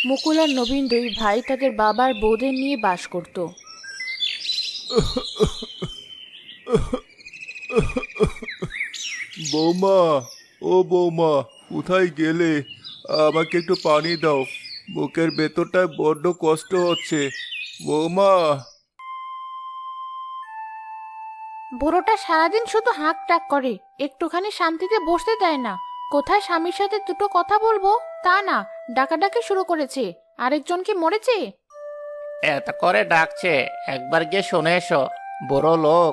মুকুল আর নবীন দুই ভাই তাদের বাবার বউদের নিয়ে বাস করত। বৌমা, ও বৌমা, কোথায় গেলে? আমাকে একটু পানি দাও। বুকের ভেতরটায় বড্ড কষ্ট হচ্ছে। বৌমা। বুড়োটা সারাদিন শুধু হাঁক ডাক করে, একটুখানি শান্তিতে বসতে দেয় না। কোথায় স্বামীর সাথে দুটো কথা বলবো তা না, ডাকাডাকি শুরু করেছে। আরেকজন কি মরেছে? এত করে ডাকছে, একবার গিয়ে শুনে এসো। বুড়ো লোক।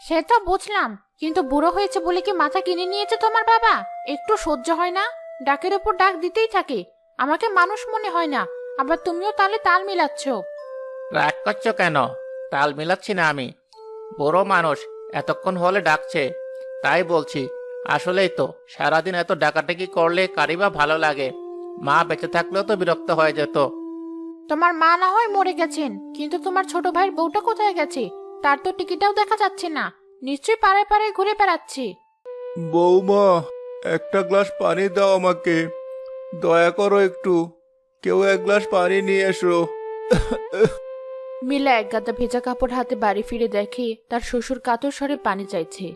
সে তো বুঝলাম, কিন্তু বুড়ো হয়েছে বলে কি মাথা কিনে নিয়েছে তোমার বাবা? একটু সহ্য হয় না? ডাকের উপর ডাক দিতেই থাকে। আমাকে মানুষ মনে হয় না, আবার তুমিও তালে তাল মিলাচ্ছ। রাগ করছো কেন? তাল মিলাচ্ছি না আমি। বুড়ো মানুষ এতক্ষণ হলে ডাকছে, তাই বলছি। আসলেই তো সারাদিন এত ডাকাডাকি করলে কারই বা ভালো লাগে? মা বেঁচে থাকলেও তো বিরক্ত হয়ে যেত। তোমার মা না হয় মরে গেছেন, কিন্তু তোমার ছোট ভাইয়ের বউটা কোথায় গেছে? তার তো টিকিটাও দেখা যাচ্ছে না। নিশ্চয়ই পাড়ায় পাড়ায় ঘুরে বেড়াচ্ছে। বৌমা, একটা গ্লাস পানি দাও আমাকে। দয়া করো একটু। কেউ এক গ্লাস পানি নিয়ে এসো। মিলা এক গাদা ভেজা কাপড় হাতে বাড়ি ফিরে দেখে তার শ্বশুর কাতর স্বরে পানি চাইছে।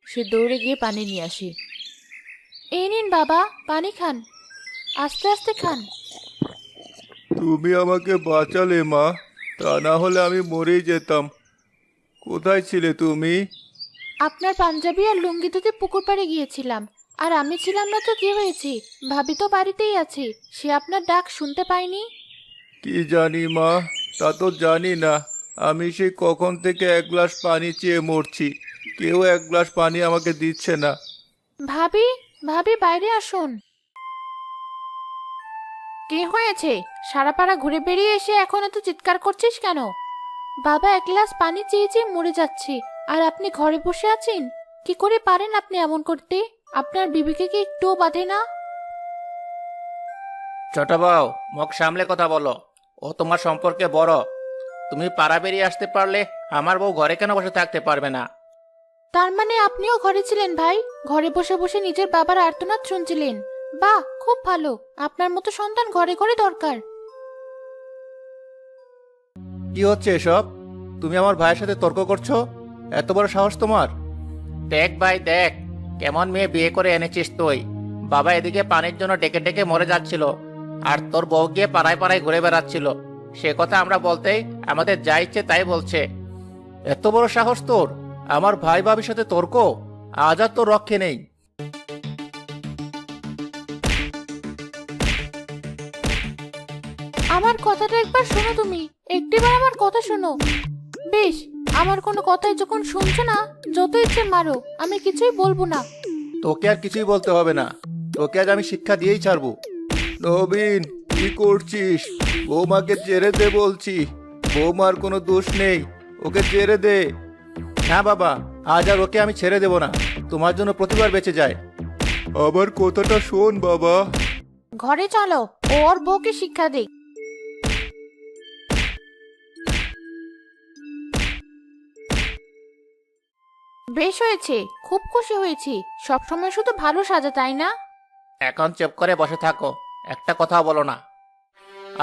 সে দৌড়ে গিয়ে পানি নিয়ে আসে। এই নিন বাবা, পানি খান, আস্তে আস্তে খান। তুমি আমাকে বাঁচালে মা, তা না হলে আমি মরেই যেতাম। কোথায় ছিলে তুমি? আপনার পাঞ্জাবি আর লুঙ্গি ধুতে পুকুর পাড়ে গিয়েছিলাম। আর আমি ছিলাম না তো কি হয়েছে? ভাবি তো বাড়িতেই আছে, সে আপনার ডাক শুনতে পায়নি। কি জানি মা, তা তো জানি না। আমি সেই কখন থেকে এক গ্লাস পানি চেয়ে মরছি। কেউ এক গ্লাস পানি আমাকে দিচ্ছে না। ভাবি, ভাবি বাইরে আসুন। কি হয়েছে? সারা পাড়া ঘুরে বেরিয়ে এসে এখন এত চিৎকার করছিস কেন? বাবা এক গ্লাস পানি চেয়ে চেয়ে মরে যাচ্ছে, আর আপনি ঘরে বসে আছেন? কি করে পারেন আপনি এমন করতে? আপনার বিবিকে কি একটুও বাধে না? ছোট বউ, মুখ সামলে কথা বলো। ও তোমার সম্পর্কে বড়। তুমি পাড়া বেরিয়ে আসতে পারলে আমার বউ ঘরে কেন বসে থাকতে পারবে না? তার মানে আপনিও ঘরে ছিলেন ভাই? ঘরে বসে বসে নিজের বাবার আর্তনাদ শুনছিলেন? বাহ, খুব ভালো। আপনার মতো সন্তান ঘরে ঘরে দরকার। কি হচ্ছে এসব? তুমি আমার ভাইয়ের সাথে তর্ক করছো? এত বড় সাহস তোমার? দেখ ভাই দেখ, কেমন মেয়ে বিয়ে করে এনেছিস তুই। বাবা এদিকে পানির জন্য ডেকে ডেকে মরে যাচ্ছিল, আর তোর বউ গিয়ে পাড়ায় পাড়ায় ঘুরে বেড়াচ্ছিল। সে কথা আমরা বলতেই আমাদের যা ইচ্ছে তাই বলছে। এত বড় সাহস তোর? আমার ভাই ভাবির সাথে তর্ক? আজ আর তোর রক্ষে নেই। আমার কথাটা একবার শোনো তুমি, একটিবার আমার কথা শোনো। বেশ, আমার কোনো কথাই যখন শুনছো না, যত ইচ্ছে মারো, আমি কিছুই বলবো না। তোকে আর কিছুই বলতে হবে না। তোকে আজ আমি শিক্ষা দিয়েই ছাড়বো। নবীন, কি করছিস? বৌমাকে ছেড়ে দে বলছি। বৌমার কোনো দোষ নেই, ওকে ছেড়ে দে। না বাবা, আজ আর ওকে আমি ছেড়ে দেব না। তোমার জন্য প্রতিবার বেঁচে যায়। আবার কথাটা শোন বাবা। ঘরে চলো, ওর বউকে শিক্ষা দেই। বেশ হয়েছে, খুব খুশি হয়েছি। সবসময় শুধু ভালো সাজা, তাই না? এখন চুপ করে বসে থাকো, একটা কথা বলো না।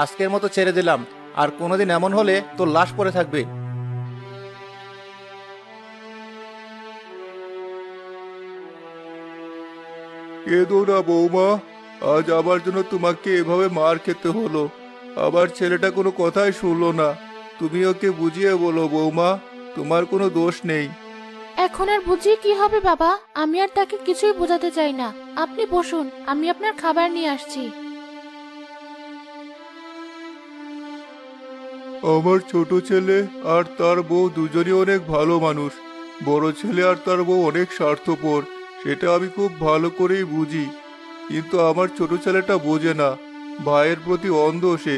আজকের মতো ছেড়ে দিলাম। আর কোনোদিন এমন হলে তোর লাশ পড়ে থাকবে। কেঁদো না বৌমা। আজ আমার জন্য তোমাকে এভাবে মার খেতে হলো। আবার ছেলেটা কোনো কথাই শুনলো না। তুমি ওকে বুঝিয়ে বলো বৌমা, তোমার কোনো দোষ নেই। এখন আর বুঝিয়ে কি হবে বাবা? আমি আর তাকে কিছুই বোঝাতে চাই না। আপনি বসুন, আমি আপনার খাবার নিয়ে আসছি। আমার ছোট ছেলে আর তার বউ দুজনই অনেক ভালো মানুষ। বড় ছেলে আর তার বউ অনেক স্বার্থপর, সেটা আমি খুব ভালো করেই বুঝি। কিন্তু আমার ছোট ছেলেটা বোঝে না। ভাইয়ের প্রতি অন্ধ সে।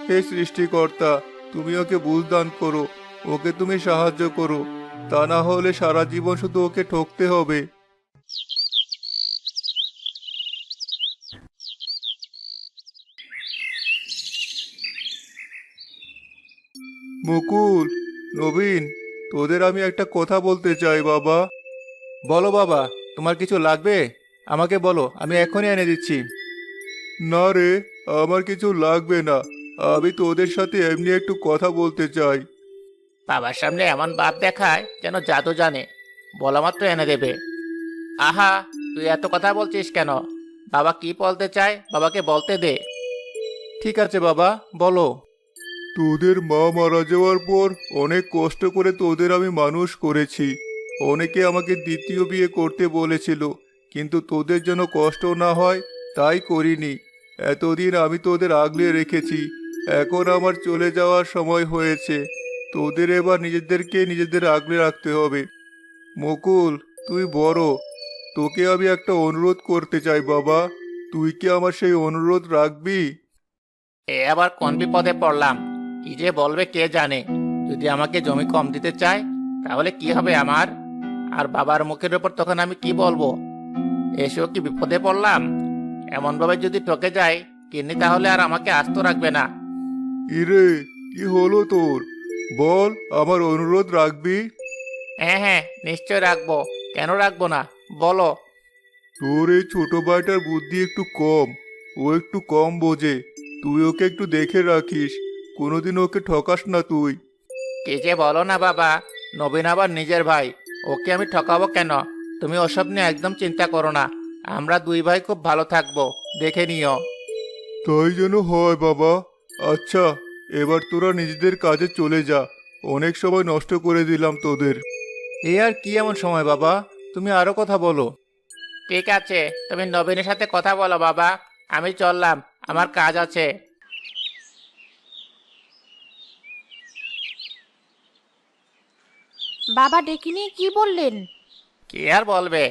হে সৃষ্টিকর্তা, তুমি ওকে বুঝদান করো। ওকে তুমি সাহায্য করো। তা না হলে সারা জীবন শুধু ওকে ঠকতে হবে। মুকুল, নবীন, তোদের আমি একটা কথা বলতে চাই বাবা। বলো বাবা, তোমার কিছু লাগবে? আমাকে বলো, আমি এখনই এনে দিচ্ছি। না রে, আমার কিছু লাগবে না। আমি তোদের সাথে এমনি একটু কথা বলতে চাই। বাবার সামনে এমন ভাব দেখায় যেন জাদু জানে, বলা মাত্র এনে দেবে। আহা, তুই এত কথা বলছিস কেন? বাবা কি বলতে চায় বাবাকে বলতে দে। ঠিক আছে বাবা, বলো। তোদের মা মারা যাওয়ার পর অনেক কষ্ট করে তোদের আমি মানুষ করেছি। অনেকে আমাকে দ্বিতীয় বিয়ে করতে বলেছিল, কিন্তু তোদের যেন কষ্ট না হয় তাই করিনি। এতদিন আমি তোদের আগলে রেখেছি, এখন আমার চলে যাওয়ার সময় হয়েছে। তোদের এবার নিজেদেরকে নিজেদের আগলে রাখতে হবে। মুকুল, তুই বড়, তোকে আমি একটা অনুরোধ করতে চাই বাবা। তুই কি আমার সেই অনুরোধ রাখবি? এ আবার কোন বিপদে পড়লাম? কি যে বলবে কে জানে। যদি আমাকে জমি কম দিতে চায় তাহলে কি হবে আমার? আর বাবার মুখের উপর তখন আমি কি বলবো? এসেও কি বিপদে পড়লাম? এমন ভাবে যদি ঠকে যায় কিন্নি তাহলে আর আমাকে আস্ত রাখবে না। ইরে, কি হলো তোর? বল, আমার অনুরোধ রাখবি? হ্যাঁ হ্যাঁ, নিশ্চয় রাখবো। কেন রাখবো না, বলো। তোর এই ছোট ভাইটার বুদ্ধি একটু কম, ও একটু কম বোঝে। তুই ওকে একটু দেখে রাখিস, কোনোদিন ওকে ঠকাস না তুই। কি যে বলো না বাবা, নবীন আবার নিজের ভাই, ওকে আমি ঠকাবো কেন? তুমি ওসব নিয়ে একদম চিন্তা করো না। আমরা দুই ভাই খুব ভালো থাকবো, দেখে নিও। তাই যেন হয় বাবা। আচ্ছা, এবার তোরা নিজেদের কাজে চলে যা। অনেক সময় নষ্ট করে দিলাম তোদের। এই আর কি এমন সময় বাবা, তুমি আরো কথা বলো। ঠিক আছে, তুমি নবীনের সাথে কথা বলো বাবা। আমি চললাম, আমার কাজ আছে। বাবা ডেকে নিয়ে কি বললেন? কি আর বলবে,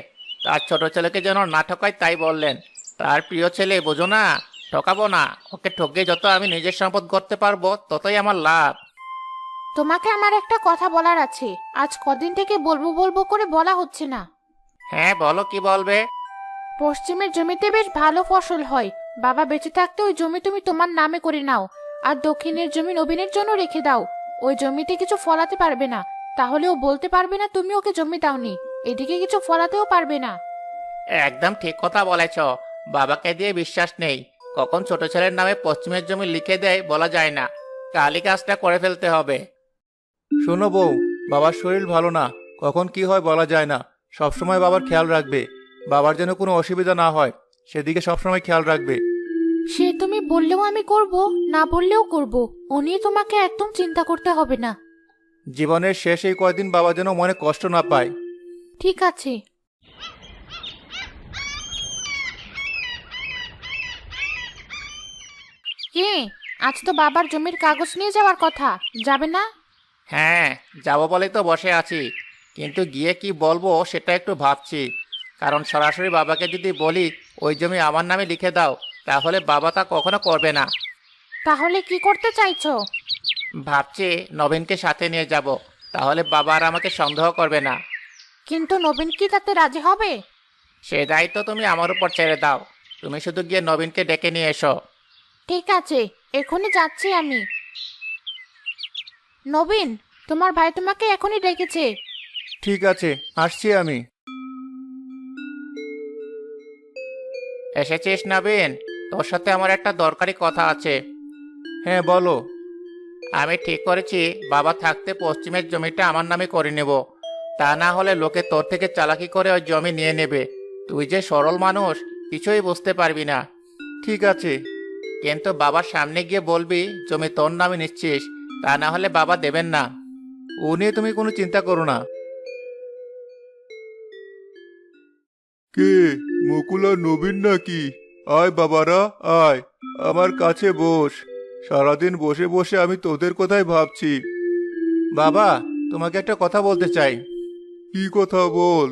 তার ছোট ছেলেকে যেন না ঠকায় তাই বললেন। তার প্রিয় ছেলে বোঝো না, ঠকাবো না। ওকে ঠকে যত আমি নিজের সম্পদ করতে পারবো ততই আমার লাভ। তোমাকে আমার একটা কথা বলার আছে, আজ কদিন থেকে বলবো বলবো করে বলা হচ্ছে না। হ্যাঁ বলো, কি বলবে? পশ্চিমের জমিতে বেশ ভালো ফসল হয়। বাবা বেঁচে থাকতে ওই জমি তুমি তোমার নামে করে নাও, আর দক্ষিণের জমি নবীনের জন্য রেখে দাও। ওই জমিতে কিছু ফলাতে পারবে না, তাহলে ও বলতে পারবে না তুমি ওকে জমি দাওনি। এদিকে কিছু ফলাতেও পারবে না। একদম ঠিক কথা বলেছ। বাবাকে দিয়ে বিশ্বাস নেই, কখন ছোট ছেলের নামে পশ্চিমের জমি লিখে দেয় বলা যায় না। কালই কাজটা করে ফেলতে হবে। শোনো বউ, বাবার শরীর ভালো না, কখন কি হয় বলা যায় না। সবসময় বাবার খেয়াল রাখবে, বাবার যেন কোনো অসুবিধা না হয় সেদিকে সবসময় খেয়াল রাখবে। সে তুমি বললেও আমি করব, না বললেও করব। ও নিয়ে তোমাকে একদম চিন্তা করতে হবে না। জীবনের শেষ এই কয়দিন বাবা যেন মনে কষ্ট না পায়। ঠিক আছে। কি, আজ তো বাবার জমির কাগজ নিয়ে যাওয়ার কথা, যাবে না? হ্যাঁ, যাবো বলেই তো বসে আছি, কিন্তু গিয়ে কি বলবো সেটা একটু ভাবছি। কারণ সরাসরি বাবাকে যদি বলি ওই জমি আমার নামে লিখে দাও, তাহলে বাবা তা কখনো করবে না। তাহলে কি করতে চাইছো? ভাবছি নবীনকে সাথে নিয়ে যাব, তাহলে বাবা আর আমাকে সন্দেহ করবে না। কিন্তু নবীন কি তাতে রাজি হবে? সে দায়িত্ব তুমি আমার উপর ছেড়ে দাও। তুমি শুধু গিয়ে নবীনকে ডেকে নিয়ে এসো। ঠিক আছে, এখনই যাচ্ছি আমি। নবীন, তোমার ভাই তোমাকে এখনই ডেকেছে। ঠিক আছে, আসছি আমি। এসেছিস নবীন? তোর সাথে আমার একটা দরকারি কথা আছে। হ্যাঁ বলো। আমি ঠিক করেছি বাবা থাকতে পশ্চিমের জমিটা আমার নামে করে নেব। তা না হলে লোকে তোর থেকে চালাকি করে ওই জমি নিয়ে নেবে। তুই যে সরল মানুষ, কিছুই বুঝতে পারবি না। ঠিক আছে। কিন্তু বাবার সামনে গিয়ে বলবি জমি তোর নামে নিচ্ছিস, তা না হলে বাবা দেবেন না। ও নিয়ে তুমি কোনো চিন্তা করো না। কে, মুকুল আর নবীন নাকি? আয় বাবারা, আয়, আমার কাছে বস। সারাদিন বসে বসে আমি তোদের কথাই ভাবছি। বাবা, তোমাকে একটা কথা বলতে চাই। কি কথা বল?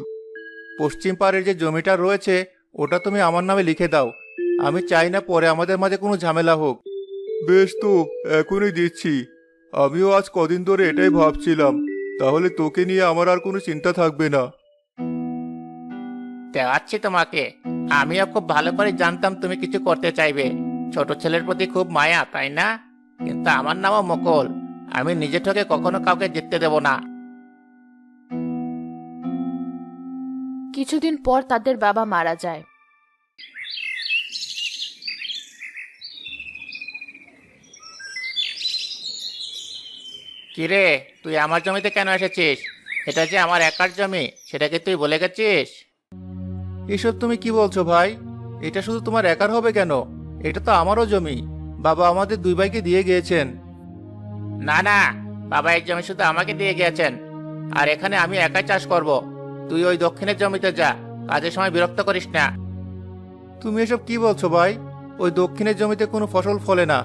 পশ্চিম পাড়ের যে জমিটা রয়েছে ওটা তুমি আমার নামে লিখে দাও। আমি চাই না পরে আমাদের মাঝে কোনো ঝামেলা হোক। বেশ তো, এখনই দিচ্ছি। আমিও আজ কদিন ধরে এটাই ভাবছিলাম, তাহলে তোকে নিয়ে আমার আর কোনো চিন্তা থাকবে না। দেখাচ্ছি তোমাকে। আমিও খুব ভালো করে জানতাম তুমি কিছু করতে চাইবে। ছোট ছেলের প্রতি খুব মায়া, তাই না? কিন্তু আমার নামও মকল। আমি নিজে থেকে কখনো কাউকে জিততে দেব না। কিছুদিন পর তাদের বাবা মারা যায়। কিরে, তুই আমার জমিতে কেন এসেছিস? এটা যে আমার একার জমি, সেটাকে তুই বলে গেছিস? এসব তুমি কি বলছো ভাই? এটা শুধু তোমার একার হবে কেন? এটা তো আমারও জমি। বাবা আমাদের দুই ভাইকে দিয়ে গিয়েছেন। না না, বাবা এই জমি শুধু আমাকে দিয়ে গিয়েছেন। আর এখানে আমি একাই চাষ করব। তুই ওই দক্ষিণের জমিতে যা, কাজের সময় বিরক্ত করিস না। তুমি এসব কি বলছো ভাই? ওই দক্ষিণের জমিতে কোনো ফসল ফলে না।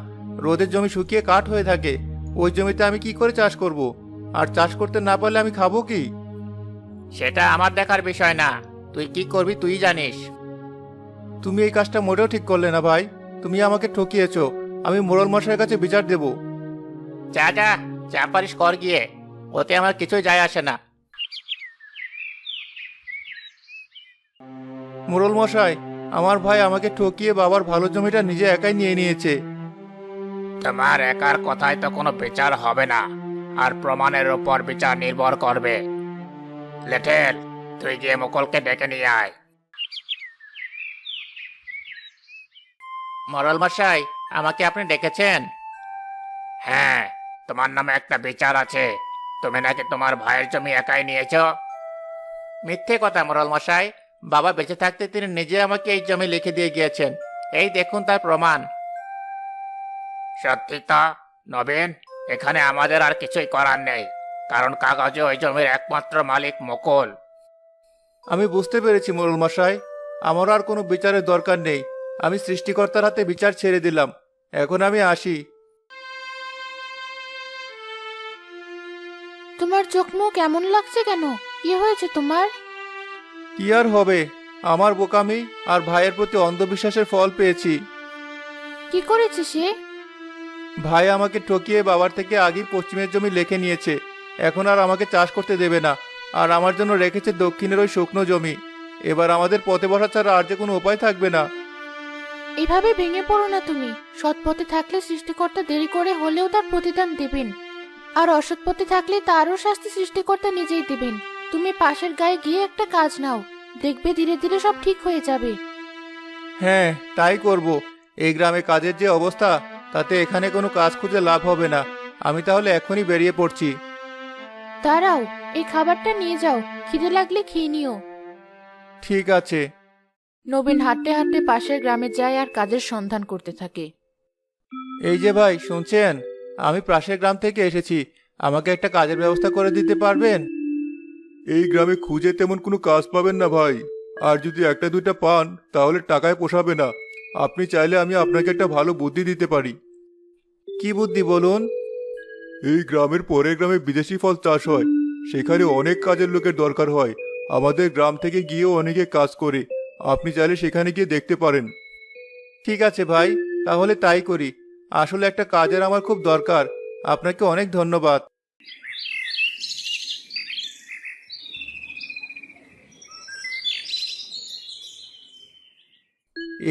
রোদের জমি শুকিয়ে কাঠ হয়ে থাকে। ওই জমিতে আমি কি করে চাষ করব? আর চাষ করতে না পারলে আমি খাবো কি? সেটা আমার দেখার বিষয় না, তুই কি করবি তুই জানিস। তুমি এই কাজটা মোটেও ঠিক করলে না ভাই। তুমি আমাকে ঠকিয়েছো। আমি মোড়ল মশাইয়ের কাছে বিচার দেব। যা যা, যা পারিস কর গিয়ে, ওতে আমার কিছুই যায় আসে না। মোড়ল মশাই, আমার ভাই আমাকে ঠকিয়ে বাবার ভালো জমিটা নিজে একাই নিয়ে নিয়েছে। তোমার একার কথায় তো কোনো বিচার হবে না, আর প্রমাণের উপর বিচার নির্ভর করবে। লেটেল, তুই গিয়ে মুকুলকে ডেকে নিয়ে আয়। মরল মশাই, আমাকে আপনি ডেকেছেন? হ্যাঁ, তোমার নামে একটা বিচার আছে। তুমি নাকি তোমার ভাইয়ের জমি একাই নিয়েছো। মিথ্যে কথা মরল মশাই, বাবা বেঁচে থাকতে তিনি নিজে আমাকে এই জমি লিখে দিয়ে গিয়েছেন। এই দেখুন তার প্রমাণ। সত্যি তো নবীন, এখানে আমাদের আর কিছুই করার নেই, কারণ কাগজে ওই জমির একমাত্র মালিক মুকুল। আমি বুঝতে পেরেছি মোড়ল মশাই। আমার আর কোনো বিচারের দরকার নেই। আমি সৃষ্টিকর্তার হাতে বিচার ছেড়ে দিলাম। এখন আমি আসি। তোমার চোখ মুখ এমন লাগছে কেন? কি হয়েছে তোমার? কি আর হবে? আমার বোকামি আর ভাইয়ের প্রতি অন্ধবিশ্বাসের ফল পেয়েছি। কি করেছে সে? ভাই আমাকে ঠকিয়ে বাবার থেকে আগেই পশ্চিমের জমি লিখে নিয়েছে। এখন আর আমাকে চাষ করতে দেবে না। আর আমার জন্য রেখেছে দক্ষিণের ওই শুকনো জমি। এবার আমাদের পথে বসা ছাড়া আর যে কোনো উপায় থাকবে না। এভাবে ভেঙে পড়ো না তুমি। সৎ পথে থাকলে সৃষ্টিকর্তা দেরি করে হলেও তার প্রতিদান দেবেন, আর অসৎ পথে থাকলে তারও শাস্তি সৃষ্টিকর্তা নিজেই দেবেন। তুমি পাশের গায়ে গিয়ে একটা কাজ নাও, দেখবে ধীরে ধীরে সব ঠিক হয়ে যাবে। হ্যাঁ, তাই করব। এই গ্রামে কাজের যে অবস্থা, তাতে এখানে কোনো কাজ খুঁজে লাভ হবে না। আমি তাহলে এখনই বেরিয়ে পড়ছি। দাঁড়াও, এই খাবারটা নিয়ে যাও, খিদে লাগলে খেয়ে নিও। ঠিক আছে। নবীন হাঁটতে হাঁটতে পাশের গ্রামে যায় আর কাজের সন্ধান করতে থাকে। এই যে ভাই, শুনছেন? আমি পাশের গ্রাম থেকে এসেছি। আমাকে একটা কাজের ব্যবস্থা করে দিতে পারবেন? এই গ্রামে খুঁজে তেমন কোনো কাজ পাবেন না ভাই। আর যদি একটা দুইটা পান তাহলে টাকায় পোষাবে না। আপনি চাইলে আমি আপনাকে একটা ভালো বুদ্ধি দিতে পারি। কি বুদ্ধি বলুন? এই গ্রামের পরের গ্রামে বিদেশি ফল চাষ হয়। সেখানে অনেক কাজের লোকের দরকার হয়। আমাদের গ্রাম থেকে গিয়েও অনেকে কাজ করে। আপনি চাইলে সেখানে গিয়ে দেখতে পারেন। ঠিক আছে ভাই, তাহলে তাই করি। আসলে একটা কাজের আমার খুব দরকার। আপনাকে অনেক ধন্যবাদ।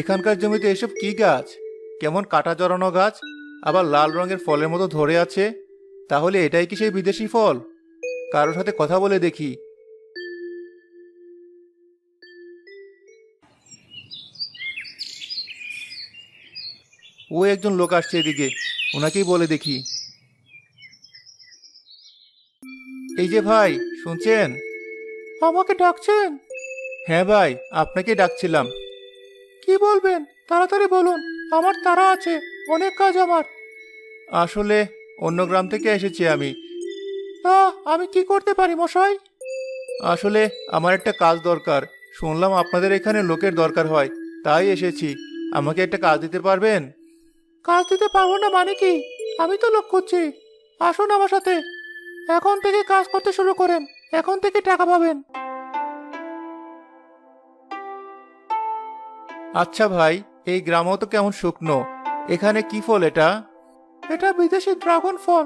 এখানকার জমিতে এসব কি গাছ? কেমন কাটা জড়ানো গাছ, আবার লাল রঙের ফলের মতো ধরে আছে। তাহলে এটাই কি সেই বিদেশি ফল? কারোর সাথে কথা বলে দেখি। ও একজন লোক আসছে এদিকে, ওনাকেই বলে দেখি। এই যে ভাই, শুনছেন? আমাকে ডাকছেন? হ্যাঁ ভাই, আপনাকে ডাকছিলাম। কি বলবেন তাড়াতাড়ি বলুন, আমার তাড়া আছে, অনেক কাজ আমার। আসলে অন্য গ্রাম থেকে এসেছি আমি। আমি কি করতে পারি মশাই? আসলে আমার একটা কাজ দরকার। শুনলাম আপনাদের এখানে লোকের দরকার হয়, তাই এসেছি। আমাকে একটা কাজ দিতে পারবেন? কাজ দিতে পারবো না মানে কি? আমি তো লোক খুঁজছি। আসুন আমার সাথে, এখন থেকে কাজ করতে শুরু করেন। এখন থেকে টাকা পাবেন। আচ্ছা ভাই, এই গ্রামও তো কেমন শুকনো। এখানে কি ফল এটা? এটা বিদেশি ড্রাগন ফল।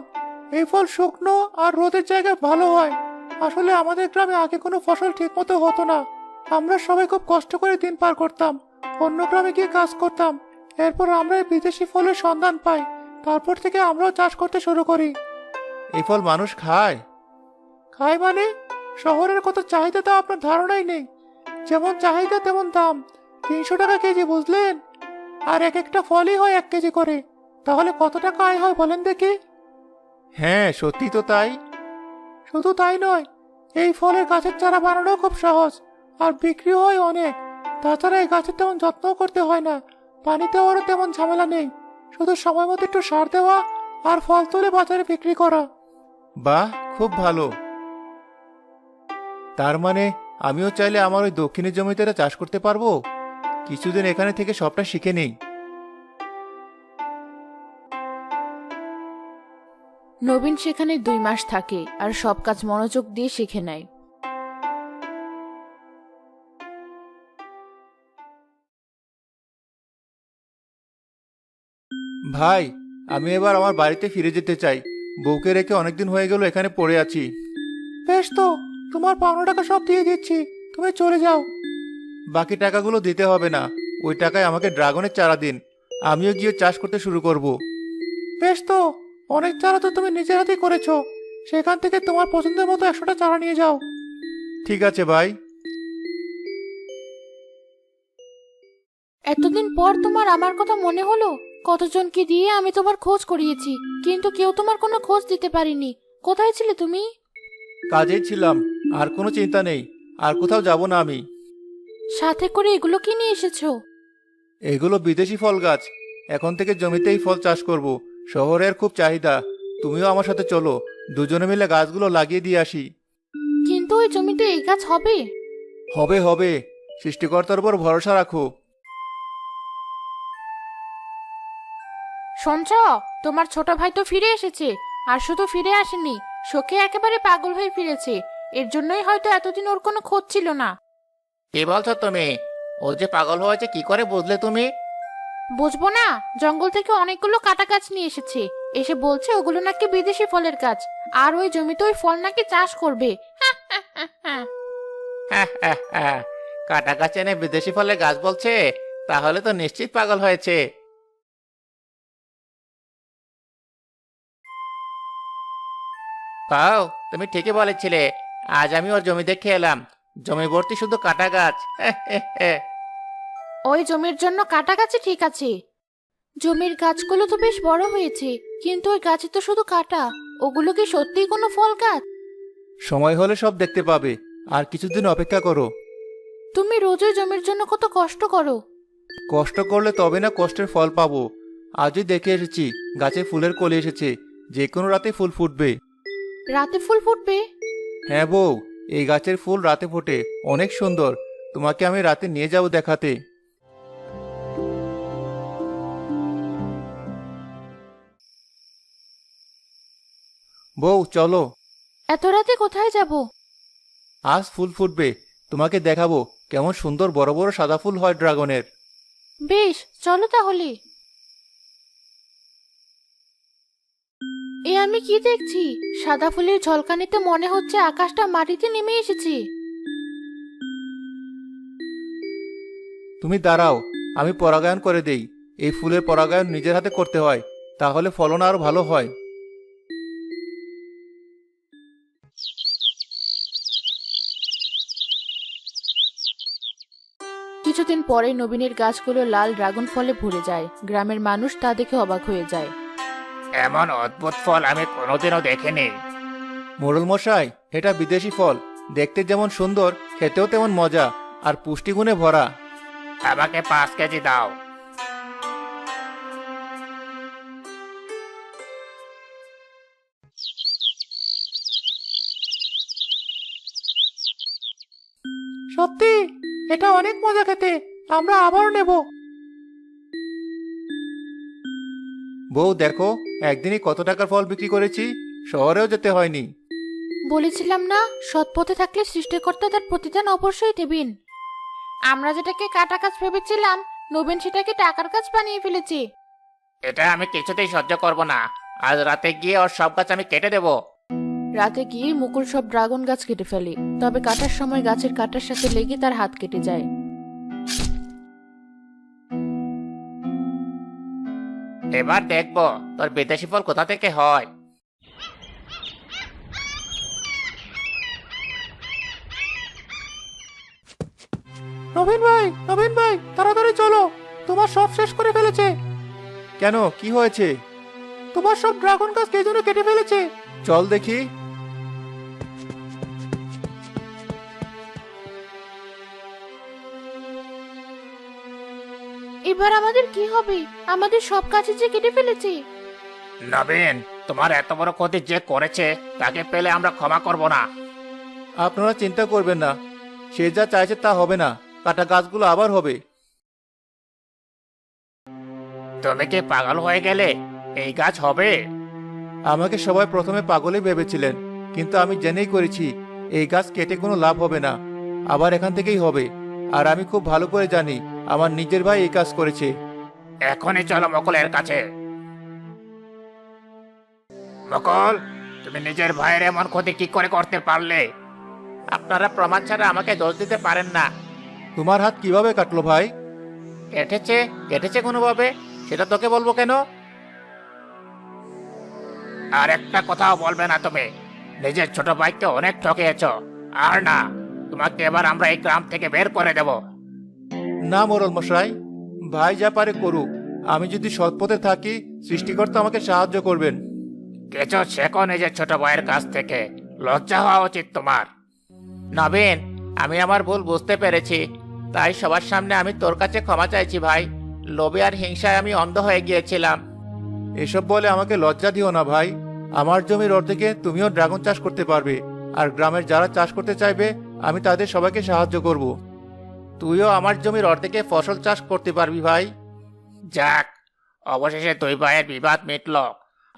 এই ফল শুকনো আর রোদের জায়গায় ভালো হয়। আসলে আমাদের গ্রামে আগে কোনো ফসল ঠিক মতো হতো না। আমরা সবাই খুব কষ্ট করে দিন পার করতাম। অন্য গ্রামে গিয়ে কাজ করতাম। এরপর আমরা এই বিদেশি ফলের সন্ধান পাই। তারপর থেকে আমরাও চাষ করতে শুরু করি। এই ফল মানুষ খায়? খায় মানে? শহরের কত চাহিদা তা আপনার ধারণাই নেই। যেমন চাহিদা তেমন দাম। 300 টাকা কেজি, বুঝলেন? আর এক একটা ফলই হয় 1 কেজি করে। তাহলে কত টাকা আয় হয় বলেন দেখি? হ্যাঁ, সত্যি তো তাই। শুধু তাই নয়, এই ফলের গাছের চারা বানানো খুব সহজ, আর বিক্রি হয় অনেক। তাছাড়া এই গাছের তেমন যত্নও করতে হয় না, পানি দেওয়ারও তেমন ঝামেলা নেই। শুধু সময় মতো একটু সার দেওয়া আর ফল তুলে বাজারে বিক্রি করা। বাহ, খুব ভালো। তার মানে আমিও চাইলে আমার ওই দক্ষিণের জমিতে এটা চাষ করতে পারবো? কিছুদিন এখানে থেকে সবটা শিখে নেই। নবীন সেখানে 2 মাস থাকে আর সব কাজ মনোযোগ দিয়ে শিখে নেয়। ভাই, আমি এবার আমার বাড়িতে ফিরে যেতে চাই। বউকে রেখে অনেকদিন হয়ে গেল এখানে পড়ে আছি। বেশ তো, তোমার পাওনা টাকা সব দিয়ে দিচ্ছি, তুমি চলে যাও। বাকি টাকাগুলো দিতে হবে না, ওই টাকায় আমাকে ড্রাগনের চারা দিন, আমিও গিয়ে চাষ করতে শুরু করব। বেশ তো, অনেক চারা তো তুমি নিজের হাতেই করেছো, সেখান থেকে তোমার পছন্দের মতো 100টা চারা নিয়ে যাও। ঠিক আছে ভাই। এতদিন পর তোমার আমার কথা মনে হলো? কতজনকে দিয়ে আমি তোমার খোঁজ করিয়েছি, কিন্তু কেউ তোমার কোনো খোঁজ দিতে পারিনি। কোথায় ছিলে তুমি? কাজেই ছিলাম, আর কোনো চিন্তা নেই, আর কোথাও যাব না আমি। সাথে করে এগুলো কি নিয়ে এসেছো? এগুলো বিদেশি ফল গাছ, এখন থেকে জমিতেই ফল চাষ করব। শহরের খুব চাহিদা, তুমিও আমার সাথে চলো, দুজনে মিলে গাছগুলো লাগিয়ে দিয়ে আসি। কিন্তু ওই জমিতে এই গাছ হবে? হবে হবে, সৃষ্টিকর্তার উপর ভরসা রাখো। শুনছ, তোমার ছোট ভাই তো ফিরে এসেছে। আর শুধু ফিরে আসেনি, শোকে একেবারে পাগল হয়ে ফিরেছে। এর জন্যই হয়তো এতদিন ওর কোনো খোঁজ ছিল না। কি বলছো তুমি? ও যে পাগল হয়েছে কি করে বুঝলে তুমি? বুঝবো না? জঙ্গল থেকে অনেকগুলো কাটা গাছ নিয়ে এসেছে, এসে বলছে ওগুলো নাকি বিদেশি ফলের গাছ, আর ওই জমিতে ওই ফল নাকি চাষ করবে। কাটা গাছ এনে বিদেশি ফলের গাছ বলছে? তাহলে তো নিশ্চিত পাগল হয়েছে। পাও, তুমি ঠিকই বলেছিলে। আজ আমি ওর জমি দেখে এলাম, জমি ভর্তি শুধু কাটা গাছ। ওই জমির জন্য কাটা গাছে ঠিক আছে, জমির গাছগুলো তো বেশ বড় হয়েছে, কিন্তু ওই গাছে তো শুধু কাটা। ওগুলো কি সত্যিই কোনো ফল গাছ? সময় হলে সব দেখতে পাবে, আর কিছুদিন অপেক্ষা করো। তুমি রোজই জমির জন্য কত কষ্ট করো। কষ্ট করলে তবে না কষ্টের ফল পাবো। আজই দেখে এসেছি, গাছে ফুলের কলি এসেছে, যে কোনো রাতে ফুল ফুটবে। রাতে ফুল ফুটবে? হ্যাঁ বউ, এই গাছের ফুল রাতে ফোটে, অনেক সুন্দর। তোমাকে আমি রাতে নিয়ে যাব দেখাতে। বউ চলো। এত রাতে কোথায় যাব? আজ ফুল ফুটবে, তোমাকে দেখাবো কেমন সুন্দর বড় বড় সাদা ফুল হয় ড্রাগনের। বেশ, চলো তাহলে। এ আমি কি দেখছি? সাদা ফুলের ঝলকানিতে মনে হচ্ছে আকাশটা মাটিতে নেমে এসেছে। তুমি দাঁড়াও, আমি পরাগায়ন করে দেই। এই ফুলের পরাগায়ন নিজের হাতে করতে হয়, তাহলে ফলন আরো ভালো হয়। কিছুদিন পরে নবীনের গাছগুলো লাল ড্রাগন ফলে ভরে যায়। গ্রামের মানুষ তা দেখে অবাক হয়ে যায়। এমন অদ্ভুত ফল আমি কোনোদিনও দেখিনি। মোড়ল মশাই, এটা বিদেশি ফল, দেখতে যেমন সুন্দর খেতেও তেমন মজা, আর পুষ্টিগুণে ভরা। আমাকে 5 কেজি দাও। সত্যি এটা অনেক মজা খেতে, আমরা আবারও নেব। বউ দেখো, একদিনই কত টাকার ফল বিক্রি করেছি, শহরেও যেতে হয়নি। বলেছিলাম না, সৎ পথে থাকলে সৃষ্টিকর্তা তার প্রতিদান অবশ্যই দেবেন। আমরা যেটাকে কাটা গাছ ভেবেছিলাম, নবীন সেটাকে টাকার গাছ বানিয়ে ফেলেছে। এটা আমি কিছুতেই সহ্য করব না। আজ রাতে গিয়ে ওর সব গাছ আমি কেটে দেব। রাতে গিয়ে মুকুল সব ড্রাগন গাছ কেটে ফেলে, তবে কাটার সময় গাছের কাটার সাথে লেগে তার হাত কেটে যায়। এবার দেখবো তোর বিদেশি ফল কোথা থেকে হয়। নবীন ভাই, নবীন ভাই, তাড়াতাড়ি চলো, তোমার সব শেষ করে ফেলেছে। কেন, কি হয়েছে? তোমার সব ড্রাগন গাছ কে যেন কেটে ফেলেছে। চল দেখি। এবার আমাদের কি হবে? আমাদের সব গাছে যে কেটে ফেলেছে। নবীন, তোমার এত বড় ক্ষতি যে করেছে তাকে পেলে আমরা ক্ষমা করব না। আপনারা চিন্তা করবেন না, সে যা চাইছে তা হবে না, কাটা গাছগুলো আবার হবে। তুমি কি পাগল হয়ে গেলে? এই গাছ হবে? আমাকে সবাই প্রথমে পাগলই ভেবেছিলেন, কিন্তু আমি জেনেই করেছি এই গাছ কেটে কোনো লাভ হবে না, আবার এখান থেকেই হবে। আর আমি খুব ভালো করে জানি আমার নিজের ভাই এই কাজ করেছে। এখনই চলো মকলের কাছে। মকল, তুমি নিজের ভাইয়ের এমন ক্ষতি কি করে করতে পারলে? আপনারা প্রমাণ ছাড়া আমাকে দোষ দিতে পারেন না। তোমার হাত কিভাবে কাটলো ভাই? কেটেছে কেটেছে কোনোভাবে, সেটা তোকে বলবো কেন? আর একটা কথাও বলবে না তুমি। নিজের ছোট ভাইকে অনেক ঠকিয়েছ। আর না, তোমাকে এবার আমরা এই গ্রাম থেকে বের করে দেব। না মোড়ল মশাই, ভাই যা পারে করুক, আমি যদি সৎ পথে থাকি সৃষ্টিকর্তা আমাকে সাহায্য করবেন। কিছু শেখো নিজের ছোট ভাইয়ের কাছ থেকে, লজ্জা হওয়া উচিত তোমার। নবীন, আমি আমার ভুল বুঝতে পেরেছি, তাই সবার সামনে আমি তোর কাছে ক্ষমা চাইছি ভাই। লোভে আর হিংসায় আমি অন্ধ হয়ে গিয়েছিলাম। এসব বলে আমাকে লজ্জা দিও না ভাই। আমার জমির অর্ধেকে তুমিও ড্রাগন চাষ করতে পারবে, আর গ্রামের যারা চাষ করতে চাইবে আমি তাদের সবাইকে সাহায্য করব। তুইও আমার জমির অর্ধেকে ফসল চাষ করতে পারবি ভাই। যাক, অবশেষে দুই ভাইয়ের বিবাদ মিটল,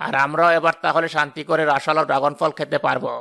আর আমরাও এবার তাহলে শান্তি করে রসালো ড্রাগন ফল খেতে পারবো।